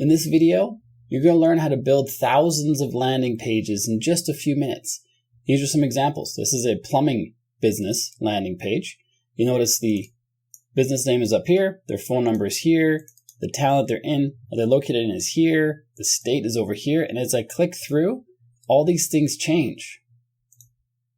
In this video, you're going to learn how to build thousands of landing pages in just a few minutes. These are some examples. This is a plumbing business landing page. You notice the business name is up here, their phone number is here, the town that they're located in is here, the state is over here, and as I click through, all these things change.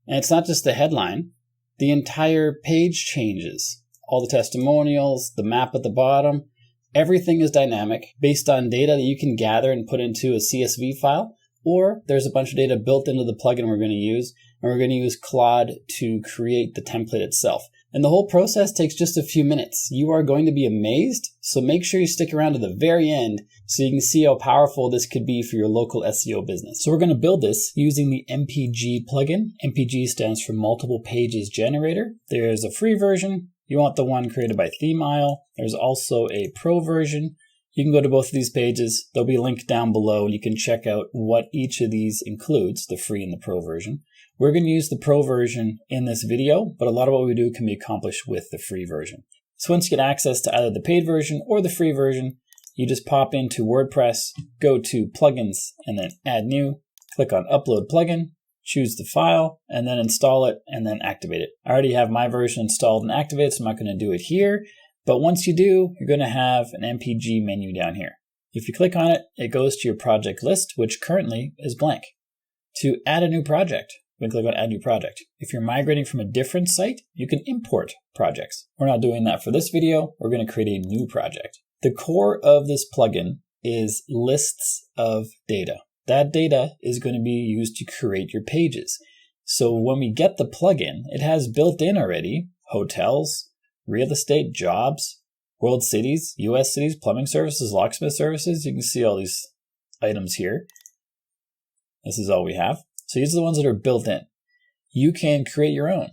And it's not just the headline, the entire page changes. All the testimonials, the map at the bottom, everything is dynamic based on data that you can gather and put into a CSV file, or there's a bunch of data built into the plugin we're going to use, and we're going to use Claude to create the template itself. And the whole process takes just a few minutes. You are going to be amazed, so make sure you stick around to the very end so you can see how powerful this could be for your local SEO business. So we're going to build this using the MPG plugin. MPG stands for Multiple Pages Generator. There's a free version. You want the one created by ThemeIsle. There's also a pro version. You can go to both of these pages. They'll be linked down below, and you can check out what each of these includes, the free and the pro version. We're going to use the pro version in this video, but a lot of what we do can be accomplished with the free version. So once you get access to either the paid version or the free version, you just pop into WordPress, go to Plugins, and then Add New, click on Upload Plugin, choose the file, and then install it, and then activate it. I already have my version installed and activated, so I'm not going to do it here. But once you do, you're going to have an MPG menu down here. If you click on it, it goes to your project list, which currently is blank. To add a new project, we click on Add New Project. If you're migrating from a different site, you can import projects. We're not doing that for this video. We're going to create a new project. The core of this plugin is lists of data. That data is going to be used to create your pages. So when we get the plugin, it has built in already hotels, real estate, jobs, world cities, US cities, plumbing services, locksmith services. You can see all these items here. This is all we have. So these are the ones that are built in. You can create your own.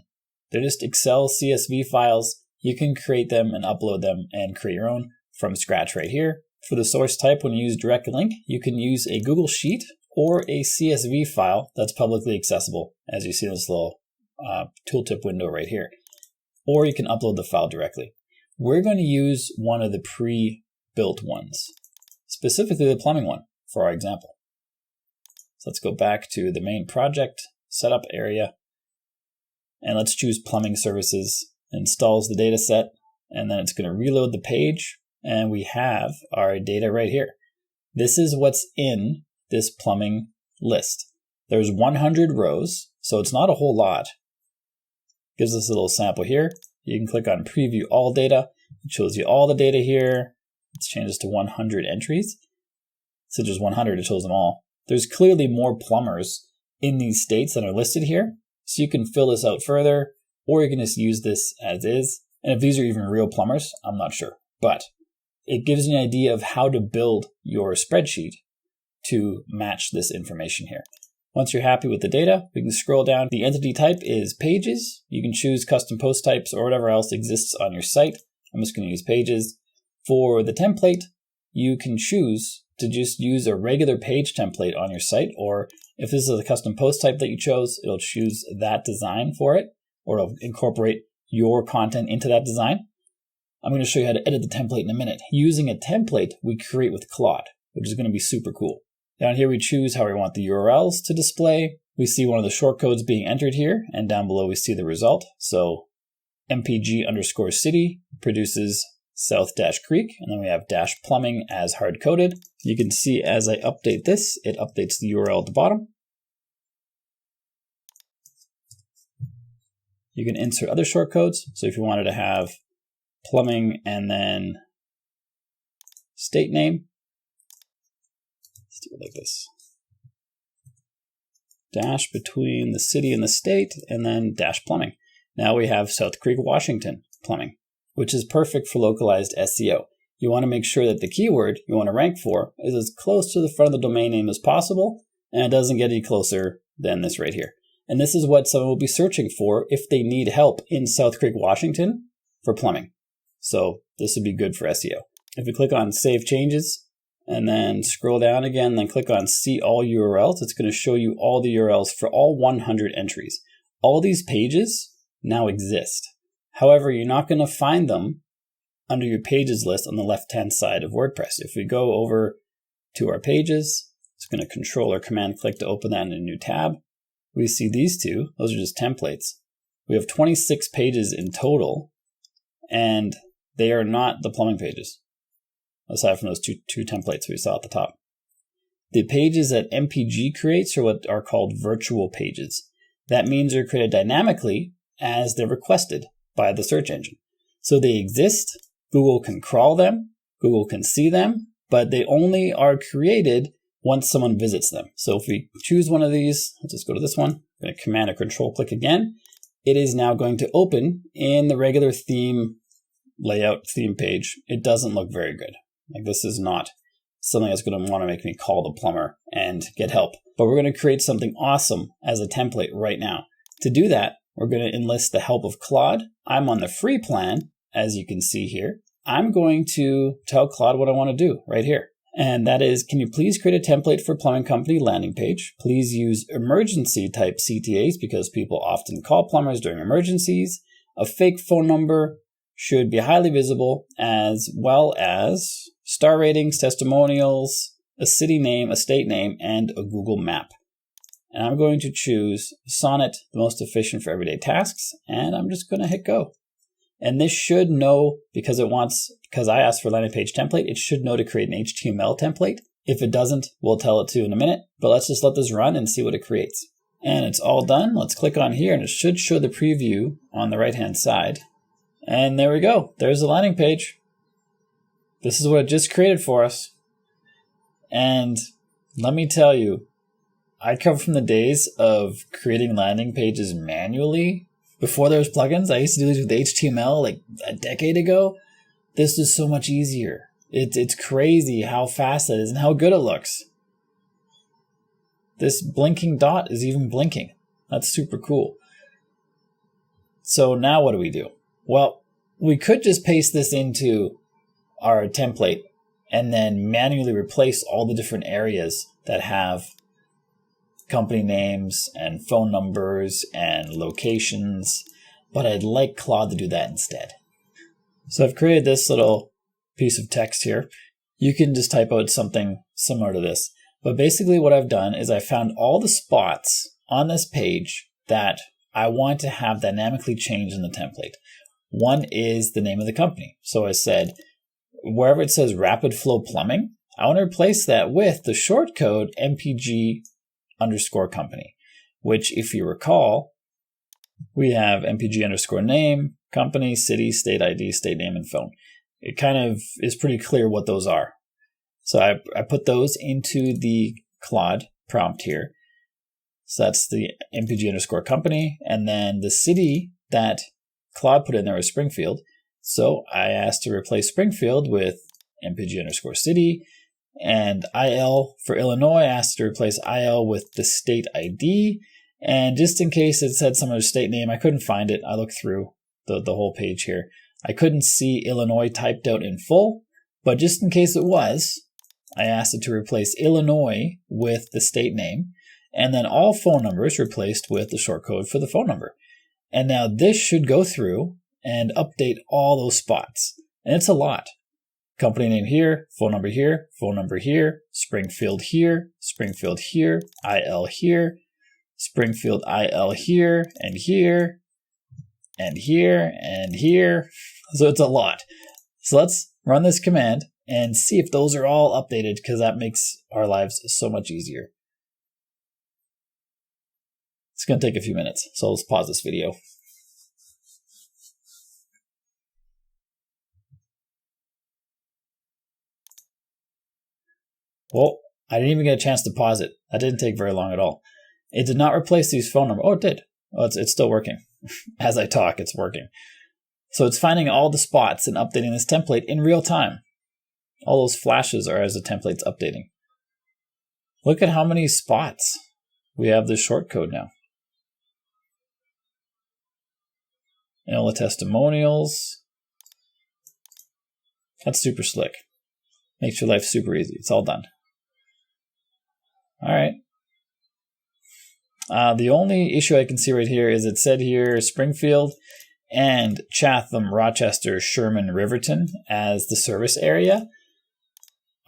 They're just Excel CSV files. You can create them and upload them and create your own from scratch right here. For the source type, when you use direct link, you can use a Google Sheet or a CSV file that's publicly accessible, as you see in this little tooltip window right here. Or you can upload the file directly. We're going to use one of the pre-built ones, specifically the plumbing one for our example. So let's go back to the main project setup area, and let's choose plumbing services. It installs the data set, and then it's going to reload the page, and we have our data right here. This is what's in this plumbing list. There's 100 rows, so it's not a whole lot. Gives us a little sample here. You can click on Preview All Data. It shows you all the data here. Let's change this to 100 entries. So just 100, it shows them all. There's clearly more plumbers in these states that are listed here. So you can fill this out further, or you can just use this as is. And if these are even real plumbers, I'm not sure. But it gives you an idea of how to build your spreadsheet to match this information here. Once you're happy with the data, we can scroll down. The entity type is pages. You can choose custom post types or whatever else exists on your site. I'm just going to use pages. For the template, you can choose to just use a regular page template on your site, or if this is a custom post type that you chose, it'll choose that design for it, or it'll incorporate your content into that design. I'm going to show you how to edit the template in a minute. Using a template we create with Claude, which is going to be super cool. Down here we choose how we want the URLs to display. We see one of the shortcodes being entered here, and down below we see the result. So MPG_city produces South-Creek, and then we have -plumbing as hard-coded. You can see as I update this, it updates the URL at the bottom. You can insert other shortcodes. So if you wanted to have plumbing and then state name, let's do it like this. Dash between the city and the state, and then -plumbing. Now we have South Creek, Washington plumbing, which is perfect for localized SEO. You want to make sure that the keyword you want to rank for is as close to the front of the domain name as possible, and it doesn't get any closer than this right here. And this is what someone will be searching for if they need help in South Creek, Washington for plumbing. So this would be good for SEO. If you click on Save Changes and then scroll down again, then click on See All URLs, it's going to show you all the URLs for all 100 entries. All these pages now exist. However, you're not going to find them under your pages list on the left-hand side of WordPress. If we go over to our pages. It's going to Control or Command click to open that in a new tab. We see these two, those are just templates. We have 26 pages in total, and they are not the plumbing pages, aside from those two templates we saw at the top. The pages that MPG creates are what are called virtual pages. That means they're created dynamically as they're requested by the search engine. So they exist, Google can crawl them, Google can see them, but they only are created once someone visits them. So if we choose one of these, let's just go to this one, I'm going to Command or Control click again. It is now going to open in the regular theme layout theme page. It doesn't look very good. Like, this is not something that's going to want to make me call the plumber and get help. But we're going to create something awesome as a template right now. To do that, we're going to enlist the help of Claude. I'm on the free plan, as you can see here. I'm going to tell Claude what I want to do right here. And that is, can you please create a template for plumbing company landing page? Please use emergency type CTAs because people often call plumbers during emergencies. A fake phone number should be highly visible, as well as star ratings, testimonials, a city name, a state name, and a Google map. And I'm going to choose Sonnet, the most efficient for everyday tasks, and I'm just going to hit go. And this should know, because I asked for landing page template, it should know to create an HTML template. If it doesn't, we'll tell it to in a minute, but let's just let this run and see what it creates. And it's all done. Let's click on here and it should show the preview on the right-hand side. And there we go. There's the landing page. This is what it just created for us. And let me tell you, I come from the days of creating landing pages manually. Before there was plugins, I used to do this with HTML like a decade ago. This is so much easier. It's crazy how fast that is and how good it looks. This blinking dot is even blinking. That's super cool. So now what do we do? Well, we could just paste this into our template and then manually replace all the different areas that have company names and phone numbers and locations, but I'd like Claude to do that instead. So I've created this little piece of text here. You can just type out something similar to this. But basically what I've done is I found all the spots on this page that I want to have dynamically changed in the template. One is the name of the company. So I said, wherever it says Rapid Flow Plumbing, I want to replace that with the shortcode MPG_company, which if you recall, we have MPG_name, company, city, state ID, state name, and phone. It kind of is pretty clear what those are. So I put those into the Claude prompt here. So that's the MPG_company, and then the city that Claude put in there was Springfield. So I asked to replace Springfield with MPG_city, and IL for Illinois, I asked to replace IL with the state ID. And just in case it said some other state name, I couldn't find it. I looked through the whole page here. I couldn't see Illinois typed out in full, but just in case it was, I asked it to replace Illinois with the state name, and then all phone numbers replaced with the shortcode for the phone number. And now this should go through and update all those spots. And it's a lot. Company name here, phone number here, Springfield here, IL here, Springfield IL here, and here, and here, and here. So it's a lot. So let's run this command and see if those are all updated, because that makes our lives so much easier. It's going to take a few minutes, so let's pause this video. Well, I didn't even get a chance to pause it. That didn't take very long at all. It did not replace these phone numbers. Oh, it did. Oh, it's still working. As I talk, it's working. So it's finding all the spots and updating this template in real time. All those flashes are as the template's updating. Look at how many spots we have this shortcode now. And all the testimonials. That's super slick. Makes your life super easy. It's all done. All right. The only issue I can see right here is it said here Springfield and Chatham, Rochester, Sherman, Riverton as the service area.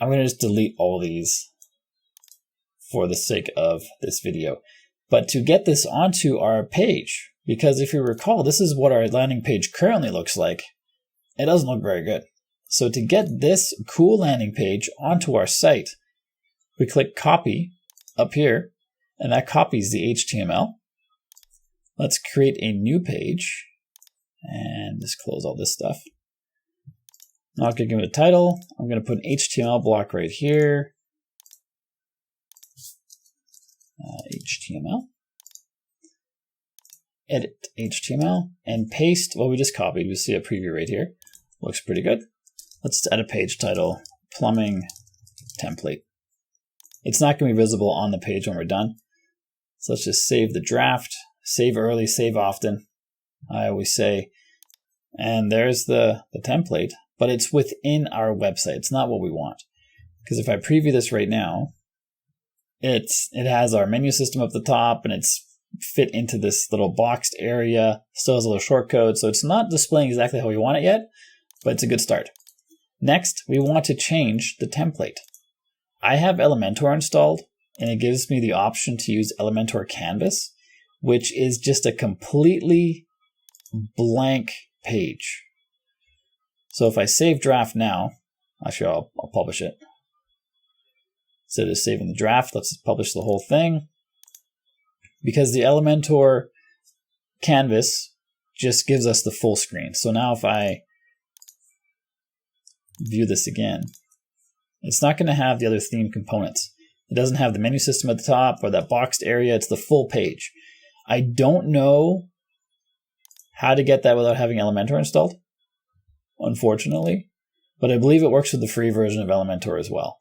I'm going to just delete all these for the sake of this video. But to get this onto our page, because if you recall, this is what our landing page currently looks like, it doesn't look very good. So to get this cool landing page onto our site, we click copy up here, and that copies the HTML. Let's create a new page and just close all this stuff. Not going to give it a title. I'm going to put an HTML block right here. HTML. Edit HTML and paste what we just copied. We see a preview right here. Looks pretty good. Let's add a page title, plumbing template. It's not going to be visible on the page when we're done. So let's just save the draft. Save early, save often, I always say. And there's the template, but it's within our website. It's not what we want. Because if I preview this right now, it has our menu system up the top, and it's fit into this little boxed area. Still has a little shortcode, so it's not displaying exactly how we want it yet, but it's a good start. Next, we want to change the template. I have Elementor installed, and it gives me the option to use Elementor Canvas, which is just a completely blank page. So if I save draft now, actually I'll publish it. Instead of saving the draft, let's publish the whole thing. Because the Elementor Canvas just gives us the full screen. So now if I view this again, it's not going to have the other theme components. It doesn't have the menu system at the top or that boxed area. It's the full page. I don't know how to get that without having Elementor installed, unfortunately, but I believe it works with the free version of Elementor as well.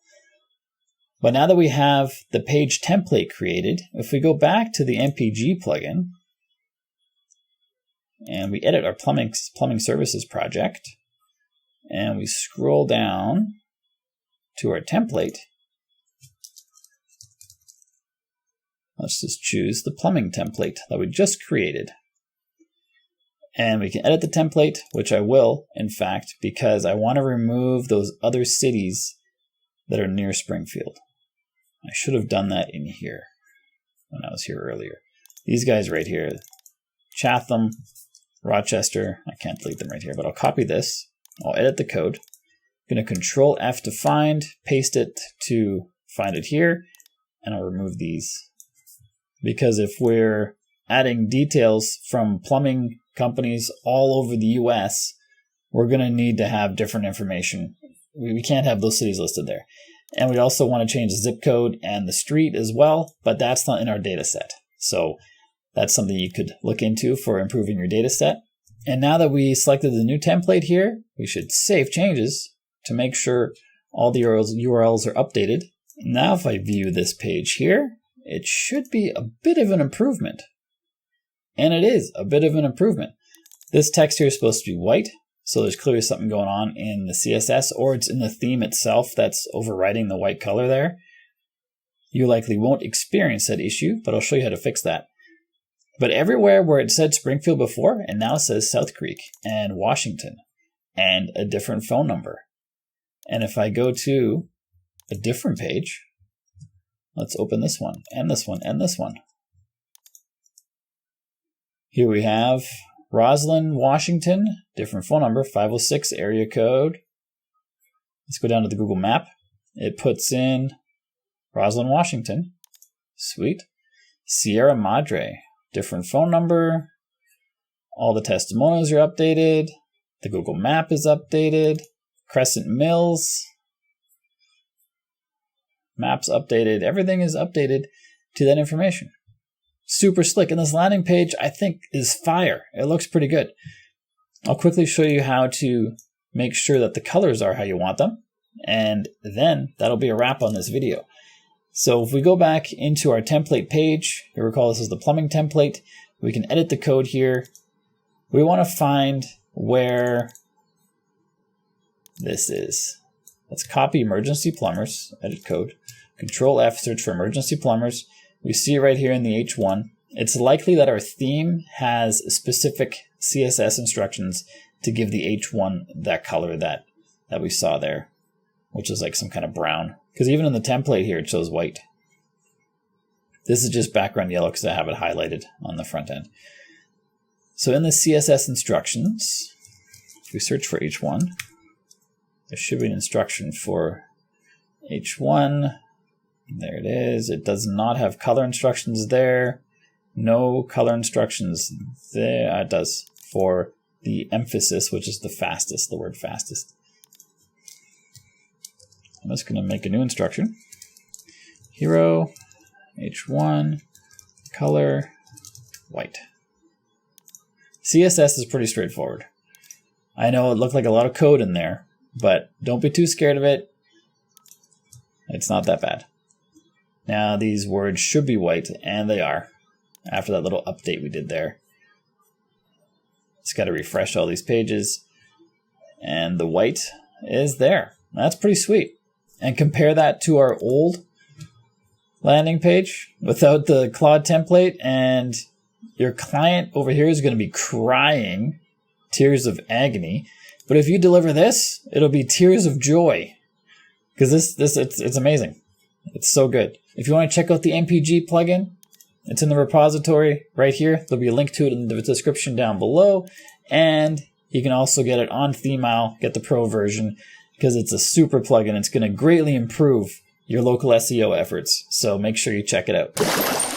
But now that we have the page template created, if we go back to the MPG plugin and we edit our plumbing services project and we scroll down to our template, let's just choose the plumbing template that we just created. And we can edit the template, which I will, in fact, because I want to remove those other cities that are near Springfield. I should have done that in here when I was here earlier. These guys right here, Chatham, Rochester, I can't delete them right here, but I'll copy this. I'll edit the code. I'm going to Control F to find, paste it to find it here, and I'll remove these. Because if we're adding details from plumbing companies all over the US, we're going to need to have different information. We can't have those cities listed there. And we also want to change the zip code and the street as well, but that's not in our data set. So that's something you could look into for improving your data set. And now that we selected the new template here, we should save changes to make sure all the URLs are updated. Now if I view this page here, it should be a bit of an improvement. And it is a bit of an improvement. This text here is supposed to be white, so there's clearly something going on in the CSS, or it's in the theme itself that's overriding the white color there. You likely won't experience that issue, but I'll show you how to fix that. But everywhere where it said Springfield before, and now it says South Creek and Washington and a different phone number. And if I go to a different page, let's open this one, and this one, and this one. Here we have Roslyn, Washington, different phone number, 506 area code. Let's go down to the Google map. It puts in Roslyn, Washington. Sweet. Sierra Madre, different phone number. All the testimonials are updated. The Google map is updated. Crescent Mills. Maps updated. Everything is updated to that information. Super slick. And this landing page, I think, is fire. It looks pretty good. I'll quickly show you how to make sure that the colors are how you want them. And then that'll be a wrap on this video. So if we go back into our template page, you recall this is the plumbing template. We can edit the code here. We want to find where this is. Let's copy emergency plumbers, edit code. Control F, search for emergency plumbers. We see it right here in the H1. It's likely that our theme has specific CSS instructions to give the H1 that color that we saw there. which is like some kind of brown. Because even in the template here, it shows white. This is just background yellow because I have it highlighted on the front end. So in the CSS instructions, if we search for H1, there should be an instruction for H1. There it is. It does not have color instructions there. No color instructions there. It does for the emphasis, which is the fastest, the word fastest. I'm just going to make a new instruction. Hero, H1, color, white. CSS is pretty straightforward. I know it looked like a lot of code in there, but don't be too scared of it. It's not that bad. Now these words should be white, and they are, after that little update we did there. Just got to refresh all these pages, and the white is there. That's pretty sweet. And compare that to our old landing page without the Claude template, and your client over here is going to be crying tears of agony. But if you deliver this, it'll be tears of joy, because it's amazing. It's so good. If you want to check out the MPG plugin, it's in the repository right here. There'll be a link to it in the description down below. And you can also get it on Themile, get the pro version, because it's a super plugin. It's going to greatly improve your local SEO efforts. So make sure you check it out.